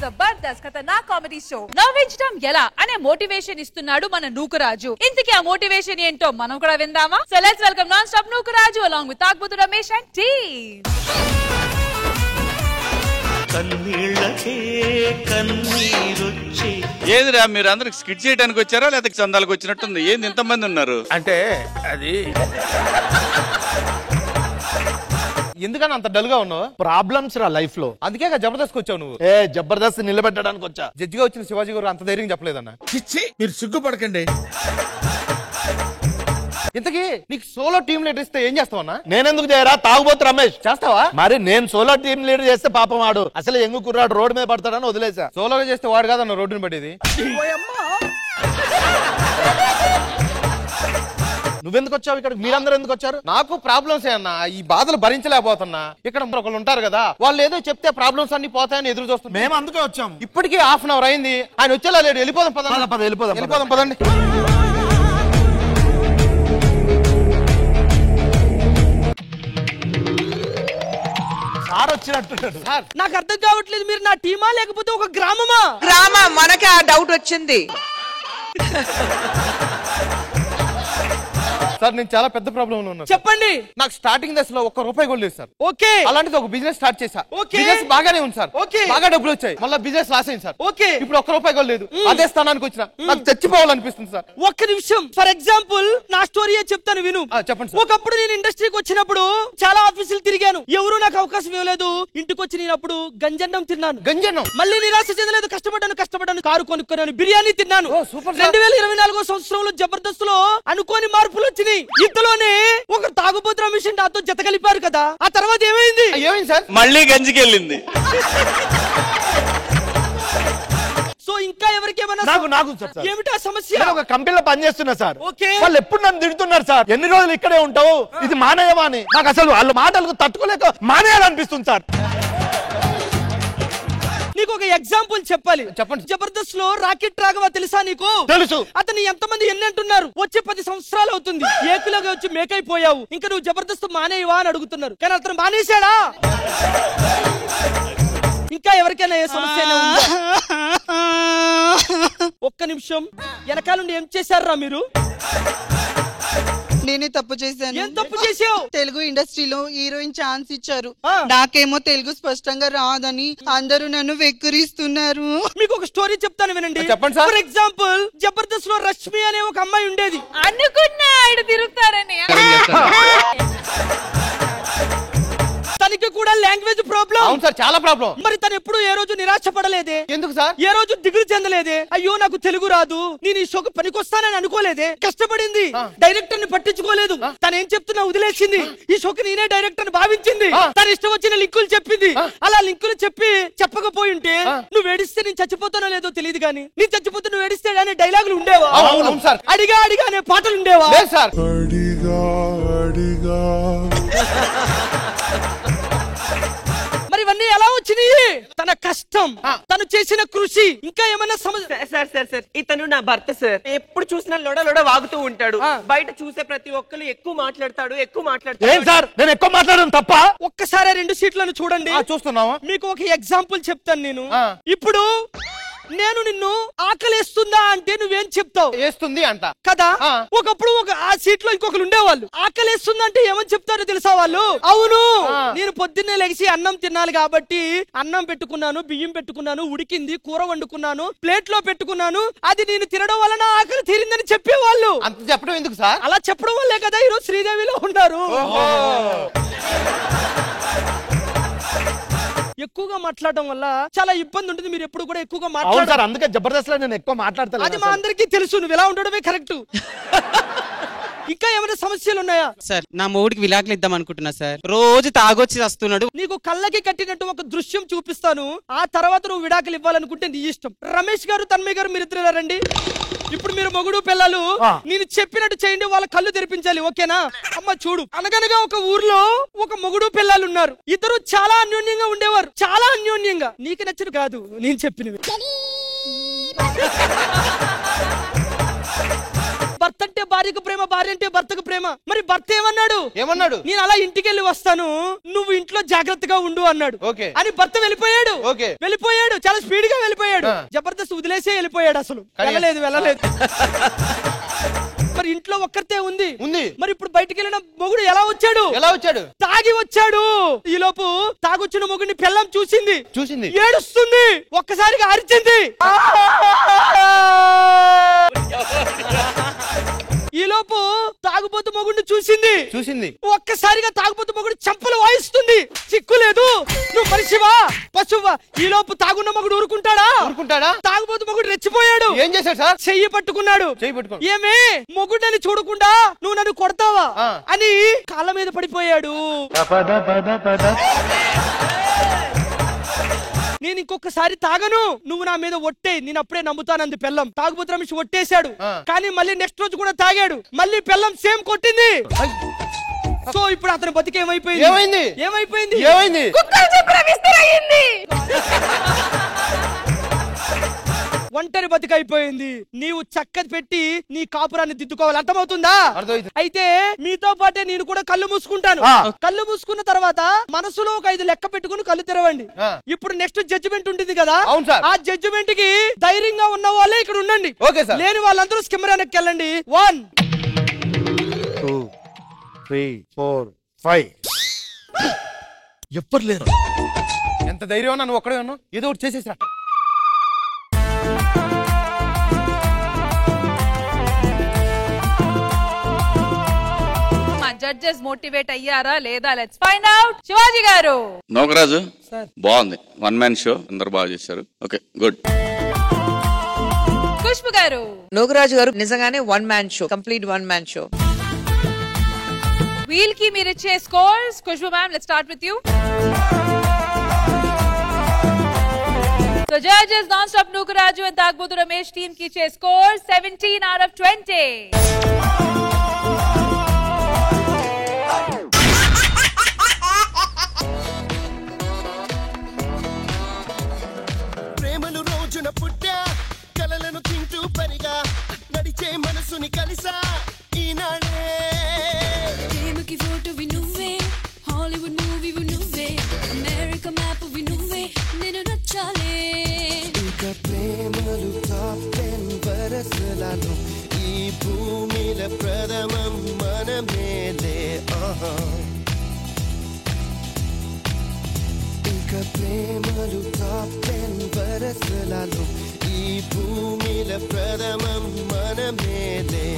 జబర్దస్త్ ఖతర్నాక్ comedy show నవ్వించడం ఎలా అనే motivation ఇస్తున్నాడు మన నూకరాజు. ఇంతకీ ఆ మోటివేషన్ ఏంటో మనం కూడా విందామా? So let's welcome non stop Nookaraju along with Tagubothu Ramesh and team. ఏదిరా మీరు అందరూ స్కిట్ చేయడానికి వచ్చారా లేదా చందాలకు వచ్చినట్టుంది? ఏంది ఇంతమంది ఉన్నారు? అంటే అది ఎందుకని అంత డల్ గా ఉన్నావు? ప్రాబ్లమ్స్ రా లైఫ్ లో, అందుకే జబర్దస్త్ వచ్చావు నువ్వు. జబర్దస్త్ నిలబెట్టడానికి వచ్చా. జడ్జిగా వచ్చిన శివాజీ గారు అంత ధైర్యం చెప్పలేదన్న. మీరు సిగ్గుపడకండి. ఇంతకీ నీకు సోలో టీమ్ లీడర్ ఇస్తే ఏం చేస్తావన్నా? నేనెందుకు చేయరా? తాగుబోతు రమేష్ చేస్తావా? మరి నేను సోలో టీమ్ లీడర్ చేస్తే పాపం వాడు అసలు ఎంగు కుర్రాడు రోడ్డు మీద పడతాడని వదిలేసా. సోలోగా చేస్తే వాడు కాదన్న రోడ్డుని పడేది. నువ్వెందుకు వచ్చావు ఇక్కడ? మీరందరూ ఎందుకు వచ్చారు? నాకు ప్రాబ్లమ్స్ అన్న, ఈ బాధలు భరించలేకపోతున్నా. ఇక్కడ ఒకళ్ళు ఉంటారు కదా, వాళ్ళు ఏదో చెప్తే ప్రాబ్లమ్స్ అన్ని పోతాయని ఎదురు చూస్తున్నాం. మేము అందుకే వచ్చాం. ఇప్పటికీ హాఫ్ అన్ అవర్ అయింది, ఆయన వచ్చేలా లేడు. వెళ్ళిపోదాం వెళ్ళిపోదాం పదండి. సార్ వచ్చినట్టు. సార్ నాకు అర్థం కావట్లేదు, మీరు నా టీమా లేకపోతే ఒక గ్రామమా? గ్రామం, మనకి ఆ డౌట్ వచ్చింది. సార్ నేను చాలా పెద్ద ప్రాబ్లం ఉన్నా. చెప్పండి. నాకు స్టార్టింగ్ దశలో ₹1 కూడా లేదు సార్. ఓకే. అలాంటిది ఒక బిజినెస్ స్టార్ట్ చేశా. ఓకే. బిజినెస్ బాగానే ఉంది సార్. ఓకే. బాగా డబ్బులు వచ్చాయి. మళ్ళీ బిజినెస్ లాస్ అయింది సార్. ఓకే. ఇప్పుడు ₹1 కూడా లేదు. అదే స్థానానికి వచ్చిన నాకు చచ్చిపోవాలనిపిస్తుంది సార్. ఒక్క నిమిషం, ఫర్ ఎగ్జాంపుల్ నా స్టోరీ చెప్తాను విను. చెప్పండి సార్. ఒకప్పుడు నేను ఇండస్ట్రీకి వచ్చినప్పుడు చాలా ఆఫీసులు తిరిగాను, ఎవరు నాకు అవకాశం ఇవ్వలేదు. ఇంటికి వచ్చి నేను అప్పుడు గంజన్నం తిన్నాను. గంజన్నం మళ్ళీ నిరాశ చెందలేదు, కష్టపడ్డాను, కారు కొనుక్కున్నాను, బిర్యానీ తిన్నాను. 2024 సంవత్సరంలో జబర్దస్త్ లో అనుకోని మార్పులు వచ్చినాయి. ఇంతలోనే ఒక తాగుబోతు రమేష్ నాతో జత కలిపారు కదా, ఆ తర్వాత ఏమైంది సార్? మళ్ళీ గంజికెళ్ళింది. సో ఇంకా ఎవరికేమన్నా ఏమిటా సమస్య? ఒక కంపెనీలో పనిచేస్తున్నా సార్. ఓకే. వాళ్ళు ఎప్పుడు నన్ను తిడుతున్నారు సార్, ఎన్ని రోజులు ఇక్కడే ఉంటావు, ఇది మానేయమా అని. నాకు అసలు వాళ్ళ మాటలకు తట్టుకోలేక మానేయాలనిపిస్తుంది సార్. నీకు ఒక ఎగ్జాంపుల్ చెప్పాలి. చెప్పండి. జబర్దస్త్ లో రాకెట్ రాఘవ తెలుసా నీకు? తెలుసు. అతను ఎంతమంది ఎన్ని అంటున్నారు, వచ్చే 10 సంవత్సరాలు అవుతుంది, ఏకులాగా వచ్చి మేకైపోయావు, ఇంకా నువ్వు జబర్దస్త్ మానేయవా అని అడుగుతున్నారు. కానీ అతను మానేశాడా? ఇంకా ఎవరికైనా ఏ సమస్య ఉందా? ఒక్క నిమిషం, వెనకాల నుండి ఏం చేశారా మీరు? నేనే తప్పు చేశాను. ఏం తప్పు చేసావు? తెలుగు ఇండస్ట్రీలో హీరోయిన్ ఛాన్స్ ఇచ్చారు, నాకేమో తెలుగు స్పష్టంగా రాదని అందరూ నన్ను వెక్కిరిస్తున్నారు. మీకు ఒక స్టోరీ చెప్తాను వినండి. చెప్పండి సార్. ఫర్ ఎగ్జాంపుల్ జబర్దస్త్ లో రష్మి అనే ఒక అమ్మాయి ఉండేది. అనుకున్నా ఆయన తిరుగుతారని. తనకి కూడా లాంగ్వేజ్ ప్రాబ్లం. అవును సార్, చాలా ప్రాబ్లం. మరి తను ఎప్పుడు ఏ రోజు నిరాశ పడలేదే. ఎందుకు సార్? ఏ రోజు దిగులు చెందలేదే. అయ్యో నాకు తెలుగు రాదు, నేను ఈ షోకు పనికొస్తానని అనుకోలేదే. కష్టపడింది, డైరెక్టర్ ని పట్టించుకోలేదు, తను ఏం చెప్తున్నా వదిలేసింది. ఈ షోకి నేనే డైరెక్టర్ అని భావించింది. తన ఇష్టం వచ్చిన లింకులు చెప్పింది. అలా లింకులు చెప్పకపోయి ఉంటే నువ్వు ఏడిస్తే నేను చచ్చిపోతానో లేదో తెలియదు, కానీ నేను చచ్చిపోతే నువ్వు ఏడిస్తే అనే డైలాగులు ఉండేవా? అడిగా అనే పాటలు ఉండేవా? మరి ఇవన్నీ ఎలా వచ్చినాయి? తన కష్టం, తను చేసిన కృషి. ఇంకా ఏమన్నా సమస్య? సార్ ఇతను నా భర్త సార్. ఎప్పుడు చూసినా లొడ వాగుతూ ఉంటాడు. బయట చూసే ప్రతి ఒక్కరు ఎక్కువ మాట్లాడతాడు. సార్ నేను ఎక్కువ మాట్లాడడం తప్ప? ఒక్కసారి 2 సీట్లను చూడండి. చూస్తున్నావా? మీకు ఒక ఎగ్జాంపుల్ చెప్తాను నేను. ఇప్పుడు నేను నిన్ను ఆకలేస్తుందా అంటే నువ్వేం చెప్తావు? వేస్తుంది అంట కదా. ఒకప్పుడు ఆ సీట్ లో ఇంకొకరు ఉండేవాళ్ళు. ఆకలేస్తుంది అంటే ఏమని చెప్తారో తెలుసా వాళ్ళు? అవును, నేను పొద్దున్నే లెగిసి అన్నం తినాలి కాబట్టి అన్నం పెట్టుకున్నాను, బియ్యం పెట్టుకున్నాను, ఉడికింది, కూర వండుకున్నాను, ప్లేట్ లో పెట్టుకున్నాను, అది నేను తినడం వలన ఆకలి తీరిందని చెప్పేవాళ్ళు. అంత చెప్పడం ఎందుకు సార్? అలా చెప్పడం వల్లే కదా ఈరోజు శ్రీదేవిలో ఉన్నారు. ఎక్కువగా మాట్లాడడం వల్ల చాలా ఇబ్బంది ఉంటుంది. మీరు ఎప్పుడు కూడా ఎక్కువగా మాట్లాడారు. అందుకే జబర్దస్త్ లో నేను ఎక్కువ మాట్లాడతాను. అది మా అందరికీ తెలుసు. నువ్వు ఎలా ఉండడమే కరెక్ట్. ఇంకా ఏమైనా సమస్యలు ఉన్నాయా? సార్ నా మొగుడికి విడాకులు ఇద్దాం అనుకుంటున్నా సార్. రోజు తాగొచ్చి వస్తున్నాడు. నీకు కళ్ళకి కట్టినట్టు ఒక దృశ్యం చూపిస్తాను, ఆ తర్వాత నువ్వు విడాకులు ఇవ్వాలనుకుంటే నీ ఇష్టం. రమేష్ గారు, తన్మయ్ గారు, మీరు ఇద్దరు రండి. ఇప్పుడు మీరు మొగుడు పిల్లలు నేను చెప్పినట్టు చేయండి, వాళ్ళ కళ్ళు తెరిపించాలి, ఓకేనా? అమ్మ చూడు, అనగనగా ఒక ఊర్లో ఒక మొగుడు పిల్లలు ఉన్నారు. ఇద్దరు చాలా అన్యోన్యంగా ఉండేవారు, చాలా అన్యోన్యంగా. నీకు నచ్చిన కాదు నేను చెప్పినవి. భర్త అంటే భార్యకు ప్రేమ, భార్య అంటే భర్తకు ప్రేమ. మరి భర్త ఏమన్నాడు? నేను అలా ఇంటికి వెళ్ళి వస్తాను, నువ్వు ఇంట్లో జాగ్రత్తగా ఉండు అన్నాడు. అని భర్త వెళ్ళిపోయాడు, చాలా స్పీడ్ గా వెళ్ళిపోయాడు. జబర్దస్త్ వదిలేసే వెళ్ళిపోయాడు, అసలు వెళ్ళలేదు. మరి ఇంట్లో ఒక్కరితే ఉంది. మరి ఇప్పుడు బయటికి వెళ్ళిన మొగుడు ఎలా వచ్చాడు? తాగి వచ్చాడు. ఈ లోపు తాగొచ్చిన మొగుడిని పెళ్ళాం చూసింది, ఏడుస్తుంది, ఒక్కసారిగా అరిచింది. ఈ లోపు తాగుబోతు మొగుడిని చూసింది, ఒక్కసారిగా తాగుబోతు మొగుడు చంపలు వాయిస్తుంది. చిక్కు లేదు, నువ్వు మనిషివా పశువా? ఈ లోపు తాగున్న మొగుడు ఊరుకుంటాడా? తాగుబోతు మొగుడు రెచ్చిపోయాడు. ఏం చేశాడు సార్? చెయ్యి పట్టుకున్నాడు. ఏమే మొగుడని చూడకుండా నువ్వు నన్ను కొడతావా అని కాళ్ళ మీద పడిపోయాడు. నేను ఇంకొకసారి తాగను, నువ్వు నా మీద ఒట్టే, నేను అప్పుడే నమ్ముతానంది పెళ్ళం. తాగుబోతు రమేష్ ఒట్టేశాడు, కానీ మళ్ళీ నెక్స్ట్ రోజు కూడా తాగాడు, మళ్ళీ పెళ్ళం సేమ్ కొట్టింది. సో ఇప్పుడు అతని బతికి ఏమైపోయింది? ఒంటరి బతికైపోయింది. నీవు చక్కది పెట్టి నీ కాపురాన్ని దిద్దుకోవాలి, అర్థమవుతుందా? అయితే మీతో పాటే నేను కూడా కళ్ళు మూసుకుంటాను. కళ్ళు మూసుకున్న తర్వాత మనసులో ఒక 5 లెక్క పెట్టుకుని కళ్ళు తెరవండి. ఇప్పుడు నెక్స్ట్ జడ్జిమెంట్ ఉంటుంది కదా, ఆ జడ్జిమెంట్ కి ధైర్యంగా ఉన్న వాళ్ళే ఇక్కడ ఉండండి, లేని వాళ్ళందరూ స్కిమ్మరానికి వెళ్ళండి. 1 2 3 4 5. ఎవ్వరు లేరు. ఎంత ధైర్యం ఉన్నా నువ్వు ఒక్కడే ఉన్నావు, ఏదో ఒకటి చేసేసా. జడ్జెస్ మోటివేట్ అయ్యారా లేదా? Let's find out. శివాజీ గారు. నోకరాజు బాగుంది, 1 man షో, అందరు బాగా చేశారు. Okay, good. ఖుష్బు గారు. నోకరాజు గారు నిజంగానే 1 man show, complete 1 man show. Wheel కి మీరు ఇచ్చే scores. Khushbu ma'am, let's start with you. So judges non-stop Nukaraju and Tagbotu Ramesh team ki che score 17 out of 20. ప్రేమను రోజున పుట్టా, కలలను తింటూ పరిగా నడిచే మనసుని కలిసా ఈనాడే. ప్రేమకి ఫోటో వినువే, హాలీవుడ్ మూవీ వినువే, అమెరికా మ్యాప్ వినువే, నేను నచ్చాలే. ఇక ప్రేమలు టాప్ 10 వరసలను, ఈ భూమిల ప్రథమం మనమేలే. ఇక ప్రేమలు టాప్ 10 వరసలను, ఈ భూమిల ప్రథమం మనమేలే.